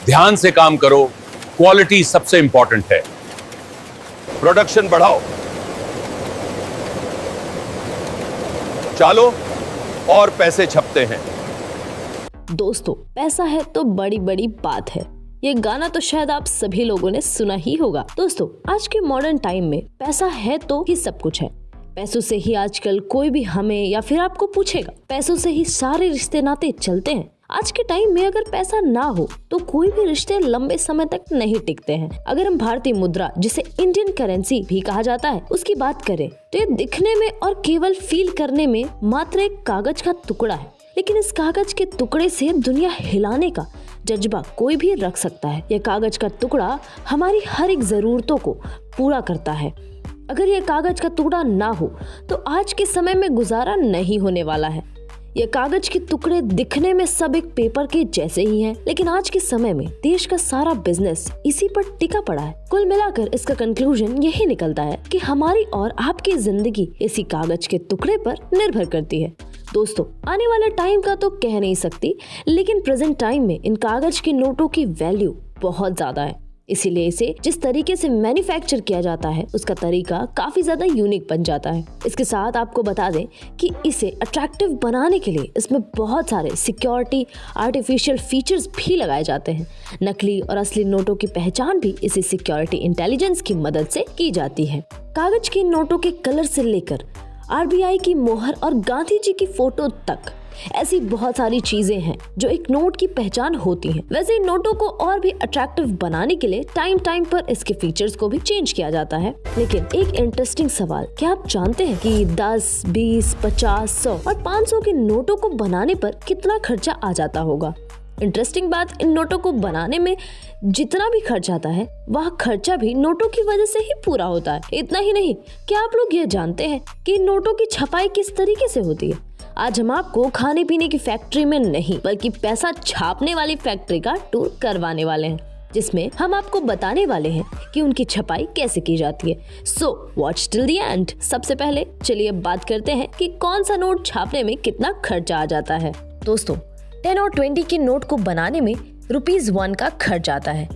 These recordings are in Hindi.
ध्यान से काम करो, क्वालिटी सबसे इंपॉर्टेंट है। प्रोडक्शन बढ़ाओ, चालो और पैसे छपते हैं। दोस्तों, पैसा है तो बड़ी बड़ी बात है। ये गाना तो शायद आप सभी लोगों ने सुना ही होगा। दोस्तों, आज के मॉडर्न टाइम में पैसा है तो ही सब कुछ है। पैसों से ही आजकल कोई भी हमें या फिर आपको पूछेगा। पैसों से ही सारे रिश्ते नाते चलते हैं। आज के टाइम में अगर पैसा ना हो तो कोई भी रिश्ते लंबे समय तक नहीं टिकते हैं। अगर हम भारतीय मुद्रा, जिसे इंडियन करेंसी भी कहा जाता है, उसकी बात करें तो ये दिखने में और केवल फील करने में मात्र एक कागज का टुकड़ा है। लेकिन इस कागज के टुकड़े से दुनिया हिलाने का जज्बा कोई भी रख सकता है। यह कागज का टुकड़ा हमारी हर एक जरूरतों को पूरा करता है। अगर यह कागज का टुकड़ा ना हो तो आज के समय में गुजारा नहीं होने वाला है। यह कागज के टुकड़े दिखने में सब एक पेपर के जैसे ही हैं, लेकिन आज के समय में देश का सारा बिजनेस इसी पर टिका पड़ा है। कुल मिलाकर इसका कंक्लूजन यही निकलता है कि हमारी और आपकी जिंदगी इसी कागज के टुकड़े पर निर्भर करती है। दोस्तों, आने वाला टाइम का तो कह नहीं सकती, लेकिन प्रेजेंट टाइम में इन कागज के नोटों की वैल्यू बहुत ज्यादा है। इसीलिए इसे जिस तरीके से मैन्युफैक्चर किया जाता है उसका तरीका काफी ज्यादा यूनिक बन जाता है। इसके साथ आपको बता दें कि इसे अट्रैक्टिव बनाने के लिए इसमें बहुत सारे सिक्योरिटी आर्टिफिशियल फीचर्स भी लगाए जाते हैं। नकली और असली नोटों की पहचान भी इसी सिक्योरिटी इंटेलिजेंस की मदद से की जाती है। कागज के नोटों के कलर से लेकर आरबीआई की मोहर और गांधी जी की फोटो तक ऐसी बहुत सारी चीजें हैं जो एक नोट की पहचान होती हैं। वैसे इन नोटों को और भी अट्रैक्टिव बनाने के लिए टाइम टाइम पर इसके फीचर्स को भी चेंज किया जाता है। लेकिन एक इंटरेस्टिंग सवाल, क्या आप जानते हैं कि 10, 20, 50, 100 और 500 के नोटों को बनाने पर कितना खर्चा आ जाता होगा? इंटरेस्टिंग बात, इन नोटों को बनाने में जितना भी खर्च आता है वह खर्चा भी नोटों की वजह से ही पूरा होता है। इतना ही नहीं, क्या आप लोग ये जानते हैं कि इन नोटों की छपाई किस तरीके से होती है? आज हम आपको खाने पीने की फैक्ट्री में नहीं बल्कि पैसा छापने वाली फैक्ट्री का टूर करवाने वाले हैं, जिसमें हम आपको बताने वाले हैं कि उनकी छपाई कैसे की जाती है। So watch till the end. सबसे पहले चलिए बात करते हैं कि कौन सा नोट छापने में कितना खर्चा आ जाता है। दोस्तों, 10 और 20 के नोट को बनाने में ₹1 का खर्च आता है।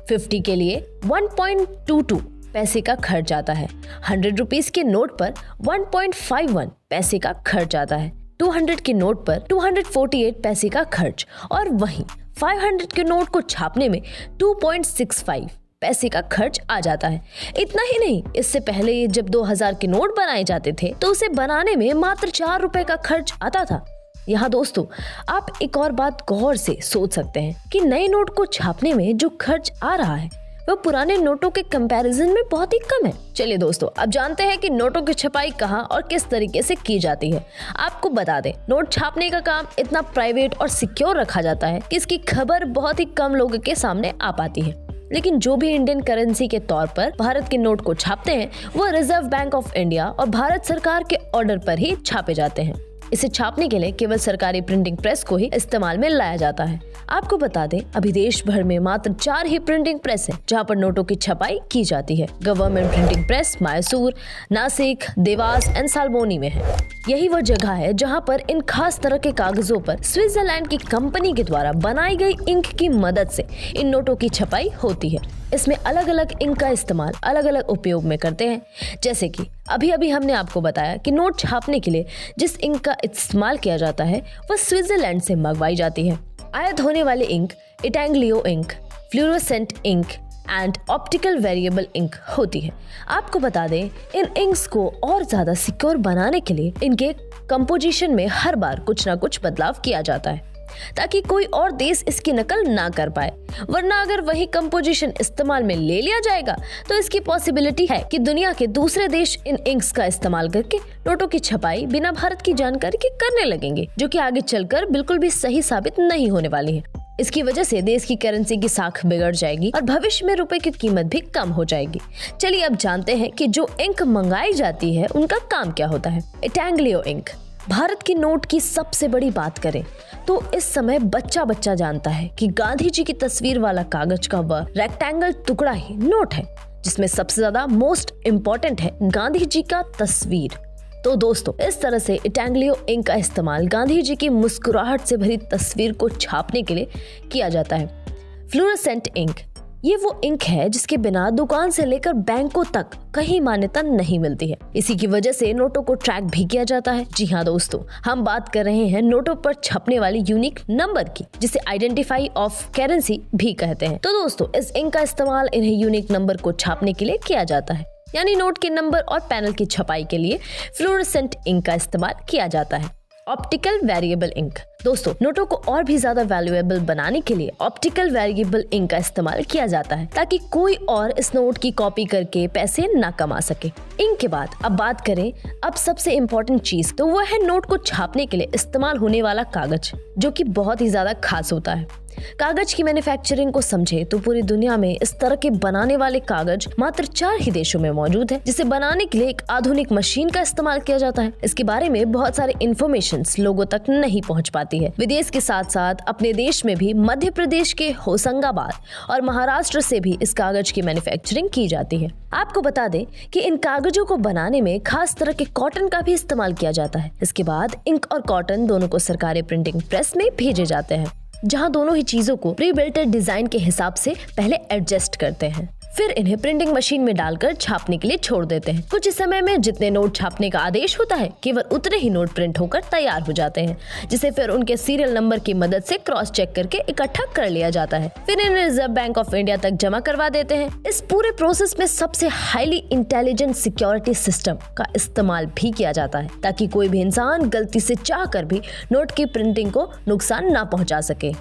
50 के लिए 1.22 पैसे का खर्च आता है। 100 रुपीस के नोट पर 1.51 पैसे का खर्च आता है। 200 के नोट पर 248 पैसे का खर्च और वहीं 500 के नोट को छापने में 2.65 पैसे का खर्च आ जाता है। इतना ही नहीं, इससे पहले जब 2000 के नोट बनाए जाते थे तो उसे बनाने में मात्र 4 रुपए का खर्च आता था। यहाँ दोस्तों, आप एक और बात गौर से सोच सकते हैं कि नए नोट को छापने में जो खर्च आ रहा है वह पुराने नोटों के कंपैरिजन में बहुत ही कम है। चलिए दोस्तों, अब जानते हैं कि नोटों की छपाई कहाँ और किस तरीके से की जाती है। आपको बता दें, नोट छापने का काम इतना प्राइवेट और सिक्योर रखा जाता है कि इसकी खबर बहुत ही कम लोगों के सामने आ पाती है। लेकिन जो भी इंडियन करेंसी के तौर पर भारत के नोट को छापते हैं वो रिजर्व बैंक ऑफ इंडिया और भारत सरकार के ऑर्डर पर ही छापे जाते हैं। इसे छापने के लिए केवल सरकारी प्रिंटिंग प्रेस को ही इस्तेमाल में लाया जाता है। आपको बता दें, अभी देश भर में मात्र 4 ही प्रिंटिंग प्रेस हैं जहां पर नोटों की छपाई की जाती है। Government printing press Mysore, Nashik, Dewas and Salboni में है। यही वह जगह है जहां पर इन खास तरह के कागजों पर स्विट्जरलैंड की कंपनी के द्वारा बनाई गई इंक की मदद से इन नोटों की छपाई होती है। इसमें अलग अलग इंक का इस्तेमाल अलग अलग उपयोग में करते हैं। जैसे कि अभी हमने आपको बताया कि नोट छापने के लिए जिस इंक का इस्तेमाल किया जाता है वह स्विट्जरलैंड से मंगवाई जाती है। आयात होने वाली ink intaglio ink, fluorescent ink and optical variable ink होती है। आपको बता दें, इन इंक्स को और ज्यादा सिक्योर बनाने के लिए इनके कंपोजिशन में हर बार कुछ ना कुछ बदलाव किया जाता है ताकि कोई और देश इसकी नकल ना कर पाए, वरना अगर वही कंपोजिशन इस्तेमाल में ले लिया जाएगा तो इसकी पॉसिबिलिटी है कि दुनिया के दूसरे देश इन इंक्स का इस्तेमाल करके नोटों की छपाई बिना भारत की जानकारी के करने लगेंगे, जो कि आगे चलकर बिल्कुल भी सही साबित नहीं होने वाली है। इसकी वजह से देश की करेंसी की साख बिगड़ जाएगी और भविष्य में रुपए की कीमत भी कम हो जाएगी। चलिए अब जानते हैं कि जो इंक मंगाई जाती है उनका काम क्या होता है। इटैंग्लियो इंक। भारत की नोट की सबसे बड़ी बात करें तो इस समय बच्चा बच्चा जानता है कि गांधी जी की तस्वीर वाला कागज का वह रेक्टेंगल टुकड़ा ही नोट है जिसमें सबसे ज्यादा मोस्ट इम्पोर्टेंट है गांधी जी का तस्वीर। तो दोस्तों, इस तरह से इटैंग्लियो इंक का इस्तेमाल गांधी जी की मुस्कुराहट से भरी तस्वीर को छापने के लिए किया जाता है। फ्लोरोसेंट इंक, ये वो इंक है जिसके बिना दुकान से लेकर बैंकों तक कहीं मान्यता नहीं मिलती है। इसी की वजह से नोटों को ट्रैक भी किया जाता है। जी हाँ दोस्तों, हम बात कर रहे हैं नोटों पर छपने वाली यूनिक नंबर की, जिसे आइडेंटिफाई ऑफ करेंसी भी कहते हैं। तो दोस्तों, इस इंक का इस्तेमाल इन्हें यूनिक नंबर को छापने के लिए किया जाता है, यानी नोट के नंबर और पैनल की छपाई के लिए फ्लोरोसेंट इंक का इस्तेमाल किया जाता है। ऑप्टिकल वेरिएबल इंक, दोस्तों नोटों को और भी ज्यादा वैल्यूएबल बनाने के लिए ऑप्टिकल वेरिएबल इंक का इस्तेमाल किया जाता है, ताकि कोई और इस नोट की कॉपी करके पैसे ना कमा सके। इंक के बाद अब बात करें अब सबसे इम्पोर्टेंट चीज, तो वो है नोट को छापने के लिए इस्तेमाल होने वाला कागज, जो कि बहुत ही ज्यादा खास होता है। कागज की मैन्युफैक्चरिंग को समझे तो पूरी दुनिया में इस तरह के बनाने वाले कागज मात्र 4 ही देशों में मौजूद है, जिसे बनाने के लिए एक आधुनिक मशीन का इस्तेमाल किया जाता है। इसके बारे में बहुत सारे इन्फॉर्मेशन लोगों तक नहीं पहुंच पाती है। विदेश के साथ साथ अपने देश में भी मध्य प्रदेश के होशंगाबाद और महाराष्ट्र से भी इस कागज की मैन्युफैक्चरिंग की जाती है। आपको बता दें कि इन कागजों को बनाने में खास तरह के कॉटन का भी इस्तेमाल किया जाता है। इसके बाद इंक और कॉटन दोनों को सरकारी प्रिंटिंग प्रेस में भेजे जाते हैं, जहां दोनों ही चीजों को प्री बिल्टेड डिजाइन के हिसाब से पहले एडजस्ट करते हैं, फिर इन्हें प्रिंटिंग मशीन में डालकर छापने के लिए छोड़ देते हैं। कुछ ही समय में जितने नोट छापने का आदेश होता है, केवल उतने ही नोट प्रिंट होकर तैयार हो जाते हैं, जिसे फिर उनके सीरियल नंबर की मदद से क्रॉस चेक करके इकट्ठा कर लिया जाता है। फिर इन्हें रिजर्व बैंक ऑफ इंडिया तक जमा करवा देते हैं। इस पूरे प्रोसेस में सबसे हाईली इंटेलिजेंट सिक्योरिटी सिस्टम का इस्तेमाल भी किया जाता है, ताकि कोई भी इंसान गलती से चाह कर भी नोट की प्रिंटिंग को नुकसान ना पहुंचा सके।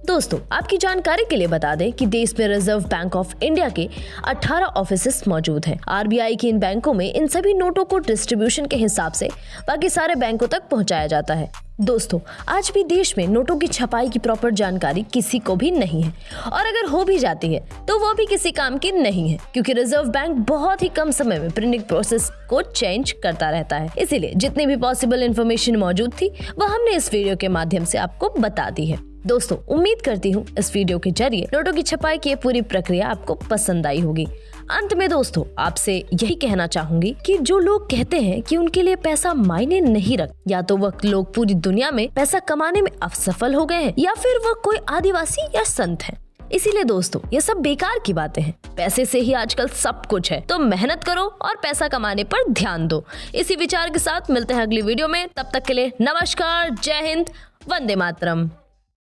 दोस्तों, आपकी जानकारी के लिए बता दें कि देश में रिजर्व बैंक ऑफ इंडिया के 18 ऑफिसेस मौजूद हैं। आरबीआई की इन बैंकों में इन सभी नोटों को डिस्ट्रीब्यूशन के हिसाब से बाकी सारे बैंकों तक पहुंचाया जाता है। दोस्तों, आज भी देश में नोटों की छपाई की प्रॉपर जानकारी किसी को भी नहीं है, और अगर हो भी जाती है तो वो भी किसी काम की नहीं है, क्योंकि रिजर्व बैंक बहुत ही कम समय में प्रिंटिंग प्रोसेस को चेंज करता रहता है। इसीलिए जितनी भी पॉसिबल इन्फॉर्मेशन मौजूद थी वह हमने इस वीडियो के माध्यम से आपको बता दी है। दोस्तों, उम्मीद करती हूँ इस वीडियो के जरिए नोटों की छपाई की पूरी प्रक्रिया आपको पसंद आई होगी। अंत में दोस्तों, आपसे यही कहना चाहूंगी कि जो लोग कहते हैं कि उनके लिए पैसा मायने नहीं रख, या तो वह लोग पूरी दुनिया में पैसा कमाने में असफल हो गए हैं, या फिर वह कोई आदिवासी या संत है। इसीलिए दोस्तों, ये सब बेकार की बातें हैं। पैसे से ही आजकल सब कुछ है, तो मेहनत करो और पैसा कमाने पर ध्यान दो। इसी विचार के साथ मिलते हैं अगली वीडियो में। तब तक के लिए नमस्कार, जय हिंद, वंदे मातरम।